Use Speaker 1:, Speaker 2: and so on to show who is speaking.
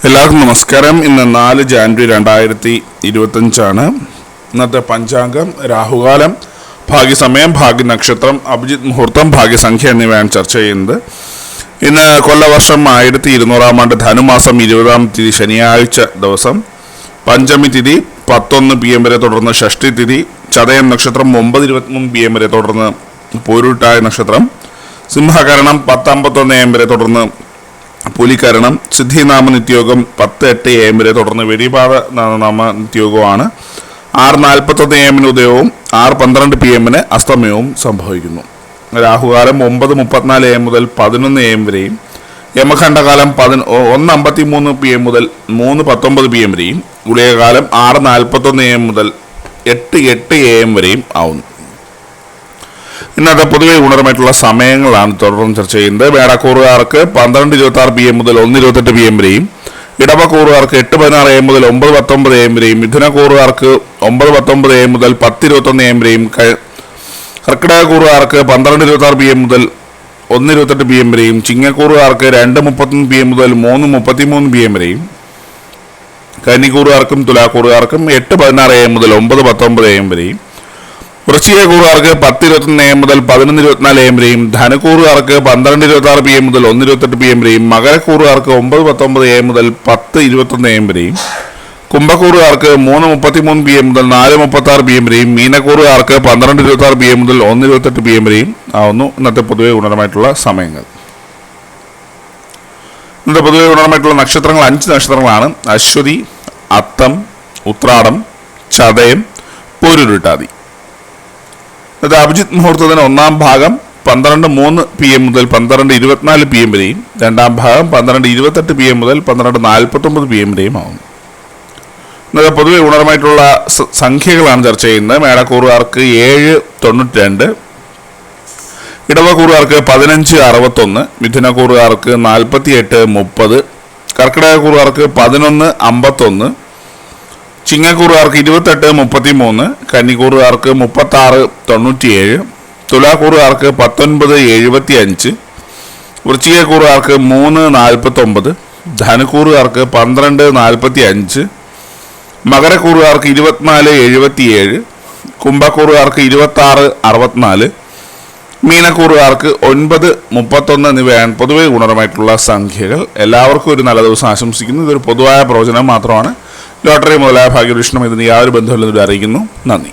Speaker 1: എല്ലാവർക്കും നമസ്കാരം. ഇന്ന് 4 ജാനുവരി 2025 ഇന്നത്തെ പഞ്ചാംഗം, രാഹുകാലം, ഭാഗ്യസമയം, ഭാഗ്യനക്ഷത്രം, അഭിജിത്ത് മുഹൂർത്തം, ഭാഗ്യസംഖ്യ എന്നിവയാണ് ചർച്ച ചെയ്യുന്നത്. ഇന്ന് കൊല്ലവർഷം 1200 ആണ്ട്, ധനുമാസം 20-ാം തീയതി ശനിയാഴ്ച ദിവസം, പഞ്ചമി തിഥി 11 PM വരെ തുടർന്ന് ഷഷ്ടി തിഥി, ചതയം നക്ഷത്രം 9:23 PM വരെ തുടർന്ന് പോരുട്ടായ നക്ഷത്രം, സിംഹകരണം 10:51 AM വരെ തുടർന്ന് പുലികരണം, സിദ്ധിനാമ നിത്യോഗം 10:08 AM വരെ തുടർന്ന് വെടിപാത നാമ നിത്യോഗമാണ്. 6:41 AM ഉദയവും 6:12 PM അസ്തമയവും സംഭവിക്കുന്നു. രാഹുകാലം 9:34 AM മുതൽ 11 AM വരെയും, യമഖണ്ഡകാലം 1:53 PM മുതൽ 3:19 PM വരെയും, ഗുളികകാലം 6:41 AM മുതൽ 8:08 AM വരെയും ആവുന്നു. ഇന്നത്തെ പൊതുവെ ഗുണപരമായിട്ടുള്ള സമയങ്ങളാണ് തുടർന്ന് ചർച്ച ചെയ്യുന്നത്. വേടക്കൂറുകാർക്ക് 12:26 PM മുതൽ 1:28 PM വരെയും, ഇടവക്കൂറുകാർക്ക് 8:16 AM മുതൽ 9:19 AM വരെയും, മിഥുനക്കൂറുകാർക്ക് 9:19 AM മുതൽ 10:21 AM വരെയും, കർക്കിടകക്കൂറുകാർക്ക് 12:26 PM മുതൽ 1:28 PM വരെയും, ചിങ്ങക്കൂറുകാർക്ക് 2:31 PM മുതൽ 3:33 PM വരെയും, കന്നിക്കൂറുകാർക്കും തുലാക്കൂറുകാർക്കും 8:16 AM മുതൽ 9:19 AM വരെയും, വൃശ്ചികക്കൂറുകാർക്ക് 10:21 AM മുതൽ 11:24 AM വരെയും, ധനുക്കൂറുകാർക്ക് 12:26 PM മുതൽ 1:28 PM വരെയും, മകരക്കൂറുകാർക്ക് 9:19 AM മുതൽ 10:21 AM വരെയും, കുംഭക്കൂറുകാർക്ക് 3:33 PM മുതൽ 4:36 PM വരെയും, മീനക്കൂറുകാർക്ക് 12:26 PM മുതൽ 1:28 PM വരെയും ആവുന്നു ഇന്നത്തെ പൊതുവെ ഗുണപരമായിട്ടുള്ള സമയങ്ങൾ. ഇന്നത്തെ പൊതുവെ ഗുണപരമായിട്ടുള്ള നക്ഷത്രങ്ങൾ 5 നക്ഷത്രങ്ങളാണ്: അശ്വതി, അത്തം, ഉത്രാടം, ചതയം, പോരുരുട്ടാതി. ഇന്നത്തെ അഭിജിത്ത് മുഹൂർത്തത്തിന് 1-ാം ഭാഗം 12:03 PM മുതൽ 12:24 PM വരെയും, 2-ാം ഭാഗം 12:28 PM മുതൽ 12:49 PM വരെയും ആവുന്നു. ഇന്നത്തെ പൊതുവെ ഗുണപരമായിട്ടുള്ള സംഖ്യകളാണ് ചർച്ച ചെയ്യുന്നത്. മേടക്കൂറുകാർക്ക് 7:92, ഇടവക്കൂറുകാർക്ക് 15:61, മിഥുനക്കൂറുകാർക്ക് 48:30, കർക്കിടകക്കൂറുകാർക്ക് 11:51, ചിങ്ങക്കൂറുകാർക്ക് 28:33, കന്നിക്കൂറുകാർക്ക് 36:97, തുലാക്കൂറുകാർക്ക് 19:75, വൃശ്ചികക്കൂറുകാർക്ക് 3:49, ധനുക്കൂറുകാർക്ക് 12:45, മകരക്കൂറുകാർക്ക് 24:77, കുംഭക്കൂറുകാർക്ക് 26:64, മീനക്കൂറുകാർക്ക് 9:31 എന്നിവയാണ് പൊതുവെ ഗുണപരമായിട്ടുള്ള സംഖ്യകൾ. എല്ലാവർക്കും ഒരു നല്ല ദിവസം ആശംസിക്കുന്നു. ഇതൊരു പൊതുവായ പ്രവചനം മാത്രമാണ്. ലോട്ടറി മുതലായ ഭാഗ്യവൃഷ്ണം ഇതിന് യാതൊരു ബന്ധമില്ലെന്ന് അറിയിക്കുന്നു. നന്ദി.